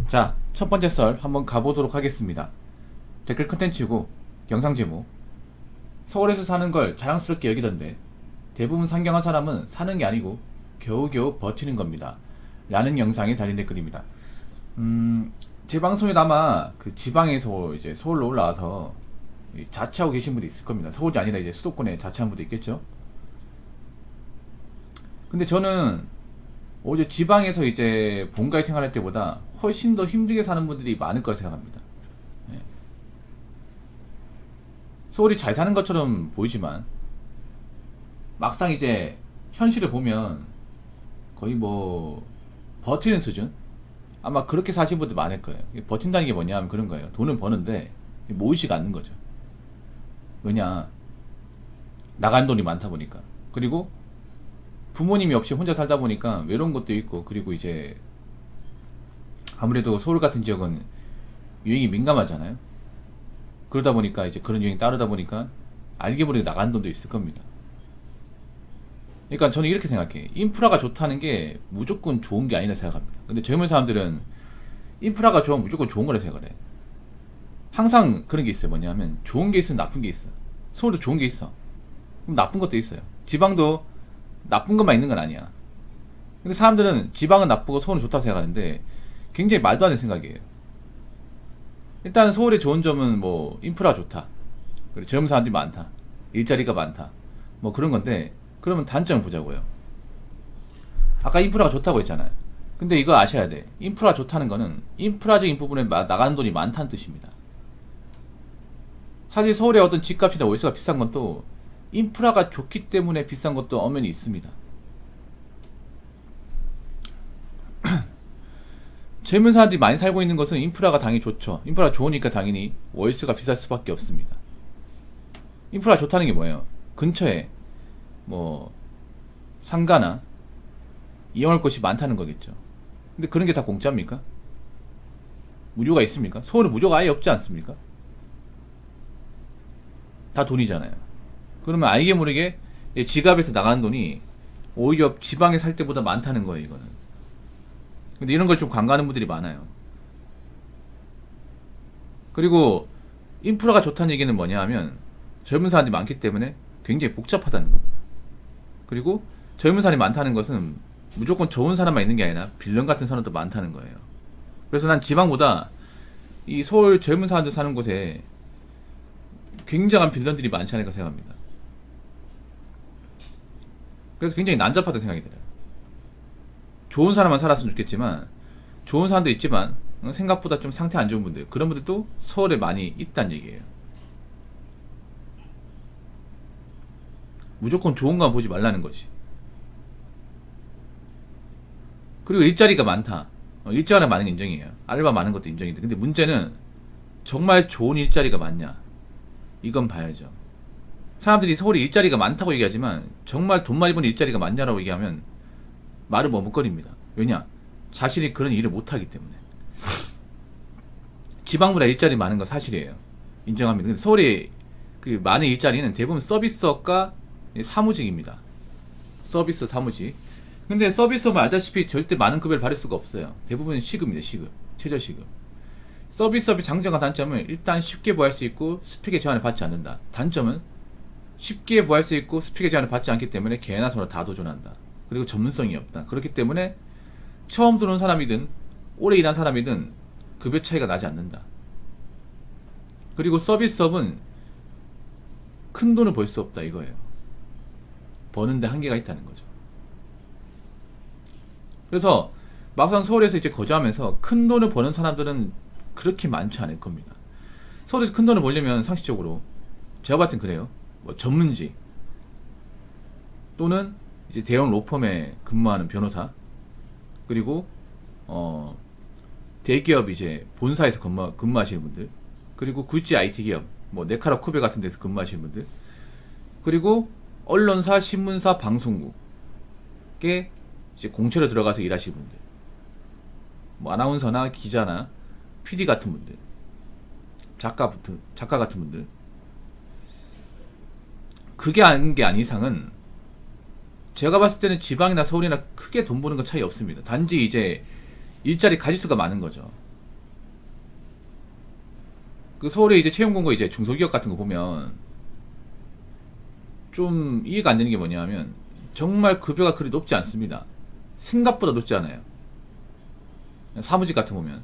자, 첫 번째 썰 한번 가보도록 하겠습니다. 댓글 컨텐츠고 영상 제목: 서울에서 사는 걸 자랑스럽게 여기던데 대부분 상경한 사람은 사는 게 아니고 겨우겨우 버티는 겁니다. 라는 영상에 달린 댓글입니다. 제 방송에 아마 그 지방에서 이제 서울로 올라와서 자취하고 계신 분도 있을 겁니다. 서울이 아니라 이제 수도권에 자취한 분도 있겠죠. 근데 저는 오히려 지방에서 이제 본가에 생활할 때보다 훨씬 더 힘들게 사는 분들이 많을 거라 생각합니다. 예. 서울이 잘 사는 것처럼 보이지만 막상 이제 현실을 보면 거의 뭐 버티는 수준? 아마 그렇게 사신 분들 많을 거예요. 버틴다는 게 뭐냐 하면 그런 거예요. 돈은 버는데 모이지가 않는 거죠. 왜냐, 나간 돈이 많다 보니까. 그리고 부모님이 없이 혼자 살다 보니까 외로운 것도 있고, 그리고 이제 아무래도 서울 같은 지역은 유행이 민감하잖아요. 그러다 보니까 이제 그런 유행이 따르다 보니까 알게 모르게 나간 돈도 있을 겁니다. 그러니까 저는 이렇게 생각해. 인프라가 좋다는 게 무조건 좋은 게 아니라 생각합니다. 근데 젊은 사람들은 인프라가 좋으면 무조건 좋은 거라 생각을 해. 항상 그런 게 있어요. 뭐냐면 좋은 게 있으면 나쁜 게 있어. 서울도 좋은 게 있어. 그럼 나쁜 것도 있어요. 지방도 나쁜 것만 있는 건 아니야. 근데 사람들은 지방은 나쁘고 서울은 좋다고 생각하는데 굉장히 말도 안 되는 생각이에요. 일단 서울의 좋은 점은 뭐 인프라 좋다, 그리고 젊은 사람들이 많다, 일자리가 많다, 뭐 그런 건데, 그러면 단점을 보자고요. 아까 인프라가 좋다고 했잖아요. 근데 이거 아셔야 돼. 인프라 좋다는 거는 인프라적인 부분에 나가는 돈이 많다는 뜻입니다. 사실 서울의 어떤 집값이나 월세가 비싼 것도 인프라가 좋기 때문에 비싼 것도 엄연히 있습니다. 젊은 사람들이 많이 살고 있는 것은 인프라가 당연히 좋죠. 인프라가 좋으니까 당연히 월세가 비쌀 수밖에 없습니다. 인프라가 좋다는 게 뭐예요? 근처에 뭐 상가나 이용할 곳이 많다는 거겠죠. 근데 그런 게 다 공짜입니까? 무료가 있습니까? 서울은 무료가 아예 없지 않습니까? 다 돈이잖아요. 그러면 알게 모르게 지갑에서 나가는 돈이 오히려 지방에 살 때보다 많다는 거예요, 이거는. 근데 이런 걸 좀 간과하는 분들이 많아요. 그리고 인프라가 좋다는 얘기는 뭐냐 하면 젊은 사람들이 많기 때문에 굉장히 복잡하다는 겁니다. 그리고 젊은 사람이 많다는 것은 무조건 좋은 사람만 있는 게 아니라 빌런 같은 사람도 많다는 거예요. 그래서 난 지방보다 이 서울 젊은 사람들 사는 곳에 굉장한 빌런들이 많지 않을까 생각합니다. 그래서 굉장히 난잡하다는 생각이 들어요. 좋은 사람만 살았으면 좋겠지만, 좋은 사람도 있지만 생각보다 좀 상태 안 좋은 분들, 그런 분들도 서울에 많이 있다는 얘기예요. 무조건 좋은 거 보지 말라는 거지. 그리고 일자리가 많다. 일자리가 많은 게 인정이에요. 알바 많은 것도 인정인데, 근데 문제는 정말 좋은 일자리가 많냐, 이건 봐야죠. 사람들이 서울에 일자리가 많다고 얘기하지만 정말 돈 많이 버는 일자리가 많냐라고 얘기하면 말은 머뭇거립니다. 왜냐? 자신이 그런 일을 못하기 때문에. 지방보다 일자리 많은 건 사실이에요. 인정합니다. 근데 서울에 그 많은 일자리는 대부분 서비스업과 사무직입니다. 서비스, 사무직. 근데 서비스업은 알다시피 절대 많은 급여를 받을 수가 없어요. 대부분 시급입니다. 시급. 최저시급. 서비스업의 장점과 단점은 일단 쉽게 구할 수 있고 스펙의 제한을 받지 않는다. 단점은 쉽게 구할 수 있고 스펙의 제한을 받지 않기 때문에 개나 소나 다 도전한다. 그리고 전문성이 없다. 그렇기 때문에 처음 들어온 사람이든 오래 일한 사람이든 급여 차이가 나지 않는다. 그리고 서비스업은 큰 돈을 벌 수 없다, 이거예요. 버는데 한계가 있다는 거죠. 그래서 막상 서울에서 이제 거주하면서 큰 돈을 버는 사람들은 그렇게 많지 않을 겁니다. 서울에서 큰 돈을 벌려면 상식적으로 제가 봤을 땐 그래요. 뭐 전문직 또는 이제 대형 로펌에 근무하는 변호사, 그리고 대기업 이제 본사에서 근무하시는 분들, 그리고 굴지 IT 기업 뭐 네카라 쿠베 같은 데서 근무하시는 분들, 그리고 언론사, 신문사, 방송국에 이제 공채로 들어가서 일하시는 분들, 뭐 아나운서나 기자나 PD 같은 분들, 작가 같은 분들, 그게 아닌 게 아닌 이상은 제가 봤을 때는 지방이나 서울이나 크게 돈 버는 거 차이 없습니다. 단지 이제 일자리 가짓수가 많은 거죠. 그 서울에 이제 채용 공고 이제 중소기업 같은 거 보면 좀 이해가 안 되는 게 뭐냐면 정말 급여가 그리 높지 않습니다. 생각보다 높지 않아요. 사무직 같은 거 보면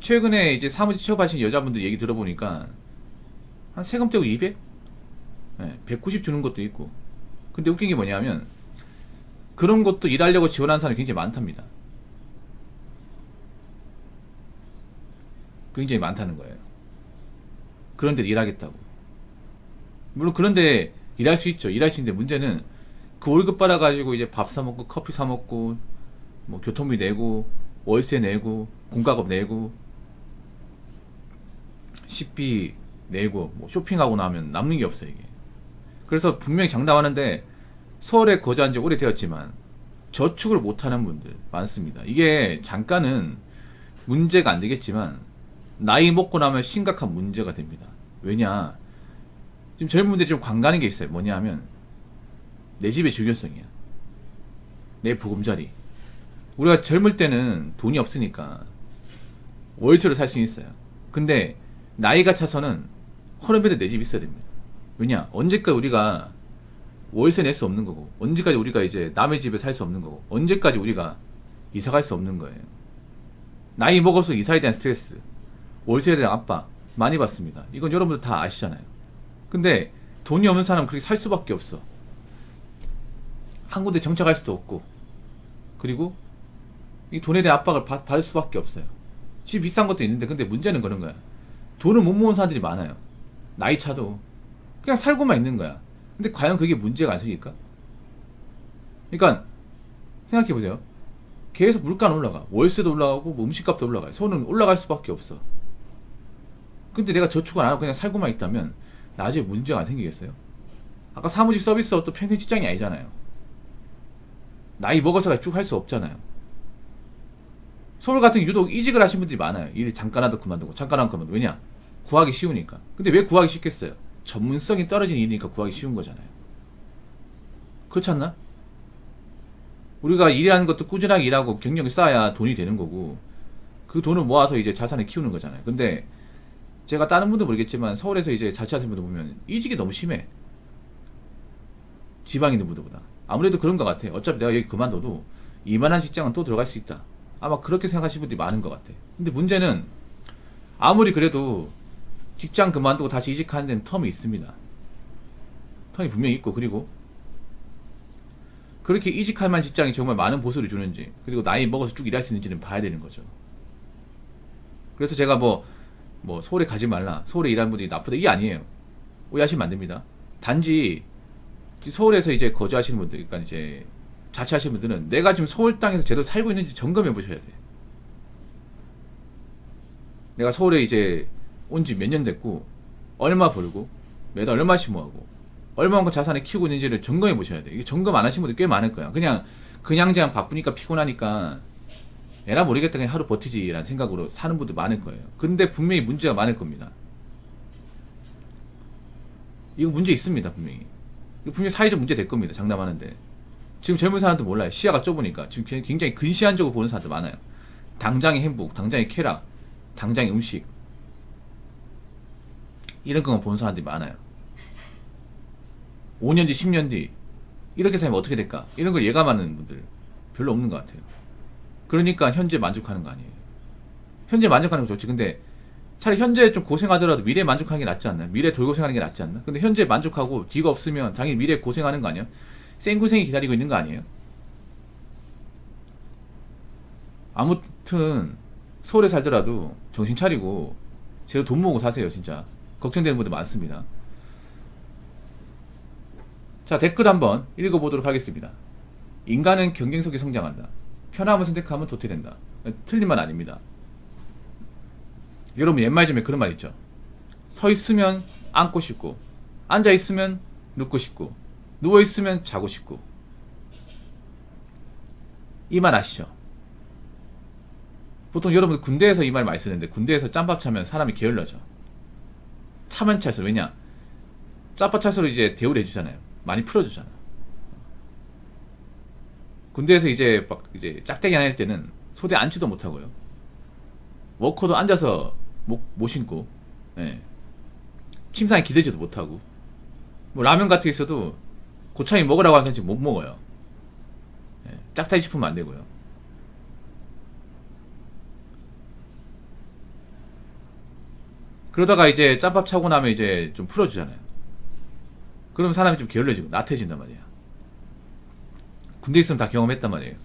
최근에 이제 사무직 취업하신 여자분들 얘기 들어보니까 한 세금 떼고 200? 네, 190 주는 것도 있고. 근데 웃긴 게 뭐냐면 그런 것도 일하려고 지원하는 사람이 굉장히 많답니다. 굉장히 많다는 거예요. 그런데 일하겠다고. 물론 그런데 일할 수 있죠. 일할 수 있는데 문제는 그 월급 받아가지고 이제 밥 사 먹고 커피 사 먹고 뭐 교통비 내고 월세 내고 공과금 내고 식비 내고 뭐 쇼핑하고 나면 남는 게 없어요 이게. 그래서 분명히 장담하는데 서울에 거주한 지 오래되었지만 저축을 못하는 분들 많습니다. 이게 잠깐은 문제가 안 되겠지만 나이 먹고 나면 심각한 문제가 됩니다. 왜냐? 지금 젊은 분들이 좀 관가는 게 있어요. 뭐냐 하면 내 집의 중요성이야. 내 보금자리. 우리가 젊을 때는 돈이 없으니까 월세로 살 수 있어요. 근데 나이가 차서는 허름해도 내 집 있어야 됩니다. 왜냐? 언제까지 우리가 월세 낼 수 없는 거고, 언제까지 우리가 이제 남의 집에 살 수 없는 거고, 언제까지 우리가 이사 갈 수 없는 거예요. 나이 먹어서 이사에 대한 스트레스, 월세에 대한 압박 많이 받습니다. 이건 여러분들 다 아시잖아요. 근데 돈이 없는 사람은 그렇게 살 수밖에 없어. 한 군데 정착할 수도 없고, 그리고 이 돈에 대한 압박을 받을 수밖에 없어요. 집 비싼 것도 있는데, 근데 문제는 그런 거야. 돈을 못 모은 사람들이 많아요. 나이 차도 그냥 살고만 있는 거야. 근데 과연 그게 문제가 안 생길까? 그러니까 생각해보세요. 계속 물가는 올라가, 월세도 올라가고 뭐 음식값도 올라가요. 손은 올라갈 수밖에 없어. 근데 내가 저축을 안 하고 그냥 살고만 있다면 나중에 문제가 안 생기겠어요? 아까 사무직 서비스업도 평생 직장이 아니잖아요. 나이 먹어서 쭉 할 수 없잖아요. 서울 같은 유독 이직을 하신 분들이 많아요. 일 잠깐 하다 그만두고 잠깐 하다 그만두고. 왜냐? 구하기 쉬우니까. 근데 왜 구하기 쉽겠어요? 전문성이 떨어진 일이니까 구하기 쉬운 거잖아요. 그렇지 않나? 우리가 일하는 것도 꾸준하게 일하고 경력이 쌓아야 돈이 되는 거고, 그 돈을 모아서 이제 자산을 키우는 거잖아요. 근데 제가 다른 분도 모르겠지만 서울에서 이제 자취하시는 분들 보면 이직이 너무 심해. 지방에 있는 분들보다. 아무래도 그런 것 같아. 어차피 내가 여기 그만둬도 이만한 직장은 또 들어갈 수 있다. 아마 그렇게 생각하시는 분들이 많은 것 같아. 근데 문제는 아무리 그래도 직장 그만두고 다시 이직하는 데는 텀이 있습니다. 텀이 분명히 있고, 그리고 그렇게 이직할 만한 직장이 정말 많은 보수를 주는지, 그리고 나이 먹어서 쭉 일할 수 있는지는 봐야 되는 거죠. 그래서 제가 뭐 서울에 가지 말라, 서울에 일하는 분들이 나쁘다, 이게 아니에요. 오해하시면 안 됩니다. 단지 서울에서 이제 거주하시는 분들, 그러니까 이제 자취하시는 분들은 내가 지금 서울 땅에서 제대로 살고 있는지 점검해 보셔야 돼. 내가 서울에 이제 온 지 몇 년 됐고, 얼마 벌고, 매달 얼마씩 모으고, 얼마만큼 자산을 키우고 있는지를 점검해 보셔야 돼. 이게 점검 안 하신 분들 꽤 많을 거야. 그냥 바쁘니까 피곤하니까 에라 모르겠다 그냥 하루 버티지라는 생각으로 사는 분들 많을 거예요. 근데 분명히 문제가 많을 겁니다. 이거 문제 있습니다. 분명히 사회적 문제 될 겁니다. 장담하는데 지금 젊은 사람들 몰라요. 시야가 좁으니까 지금 굉장히 근시안적으로 보는 사람들 많아요. 당장의 행복, 당장의 쾌락, 당장의 음식, 이런 것만 보는 사람들이 많아요. 5년 뒤, 10년 뒤 이렇게 살면 어떻게 될까? 이런 걸 예감하는 분들 별로 없는 것 같아요. 그러니까 현재 만족하는 거 아니에요. 현재 만족하는 거 좋지. 근데 차라리 현재 좀 고생하더라도 미래에 만족하는 게 낫지 않나요? 미래에 덜 고생하는 게 낫지 않나? 근데 현재 만족하고 뒤가 없으면 당연히 미래에 고생하는 거 아니에요? 생고생이 기다리고 있는 거 아니에요? 아무튼 서울에 살더라도 정신 차리고 제대로 돈 모으고 사세요. 진짜 걱정되는 분들 많습니다. 자, 댓글 한번 읽어보도록 하겠습니다. 인간은 경쟁 속에 성장한다. 편함을 선택하면 도태된다. 틀린 말 아닙니다. 여러분 옛말쯤에 그런 말 있죠. 서 있으면 앉고 싶고, 앉아 있으면 눕고 싶고, 누워 있으면 자고 싶고. 이 말 아시죠? 보통 여러분 군대에서 이 말 많이 쓰는데, 군대에서 짬밥 차면 사람이 게을러져. 차면 찰수록. 왜냐? 짬밥 찰수록 이제 대우를 해주잖아요. 많이 풀어주잖아. 군대에서 이제 막 이제 짝대기 안 할 때는 소대 앉지도 못하고요. 워커도 앉아서 못 신고, 예. 침상에 기대지도 못하고 뭐 라면 같은 게 있어도 고참이 먹으라고 하는지 못 먹어요. 예. 짝사리 싶으면 안 되고요. 그러다가 이제 짬밥 차고 나면 이제 좀 풀어주잖아요. 그럼 사람이 좀 게을러지고 나태해진단 말이야. 군대 있으면 다 경험했단 말이에요.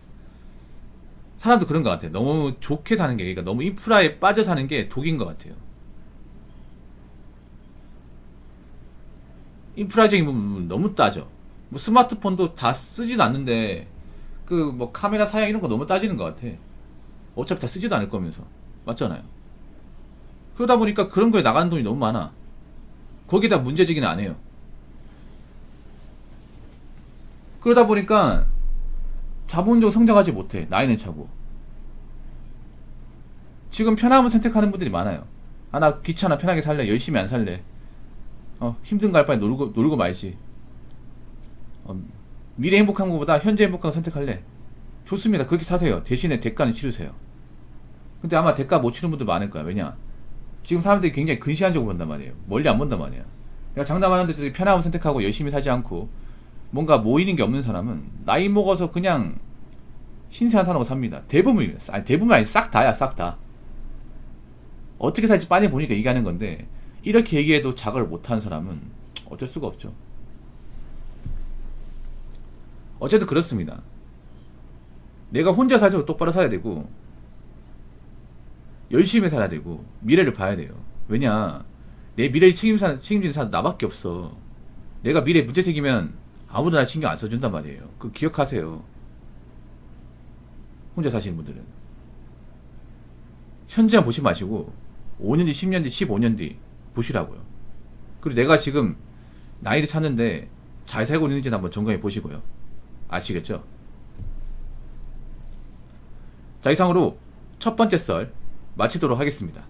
사람도 그런 것 같아요. 너무 좋게 사는 게, 그러니까 너무 인프라에 빠져 사는 게 독인 것 같아요. 인프라적인 부분 너무 따져. 뭐 스마트폰도 다 쓰지도 않는데 그 뭐 카메라 사양 이런 거 너무 따지는 것 같아. 어차피 다 쓰지도 않을 거면서. 맞잖아요. 그러다 보니까 그런 거에 나가는 돈이 너무 많아. 거기다 문제제기는 안 해요. 그러다 보니까 자본적으로 성장하지 못해. 나이는 차고. 지금 편함을 선택하는 분들이 많아요. 아, 나 귀찮아. 편하게 살래. 열심히 안 살래. 힘든 거 할 바에 놀고 말지. 미래 행복한 것보다 현재 행복한 거 선택할래. 좋습니다. 그렇게 사세요. 대신에 대가는 치르세요. 근데 아마 대가 못 치르는 분들 많을 거야. 왜냐? 지금 사람들이 굉장히 근시안적으로 본단 말이에요. 멀리 안 본단 말이야. 내가 장담하는데 편함을 선택하고 열심히 사지 않고 뭔가 모이는 게 없는 사람은 나이 먹어서 그냥 신세 한탄하고 삽니다. 대부분 아니 싹 다야, 싹 다. 어떻게 살지 빤히 보니까 얘기하는 건데 이렇게 얘기해도 자각을 못하는 사람은 어쩔 수가 없죠. 어쨌든 그렇습니다. 내가 혼자 살수록 똑바로 살아야 되고 열심히 살아야 되고 미래를 봐야 돼요. 왜냐, 내 미래를 책임지는 사람 나밖에 없어. 내가 미래에 문제 생기면 아무도 날 신경 안 써준단 말이에요. 그거 기억하세요. 혼자 사시는 분들은 현재만 보지 마시고 5년 뒤, 10년 뒤, 15년 뒤 보시라고요. 그리고 내가 지금 나이를 찾는데 잘 살고 있는지는 한번 점검해 보시고요. 아시겠죠? 자, 이상으로 첫 번째 썰 마치도록 하겠습니다.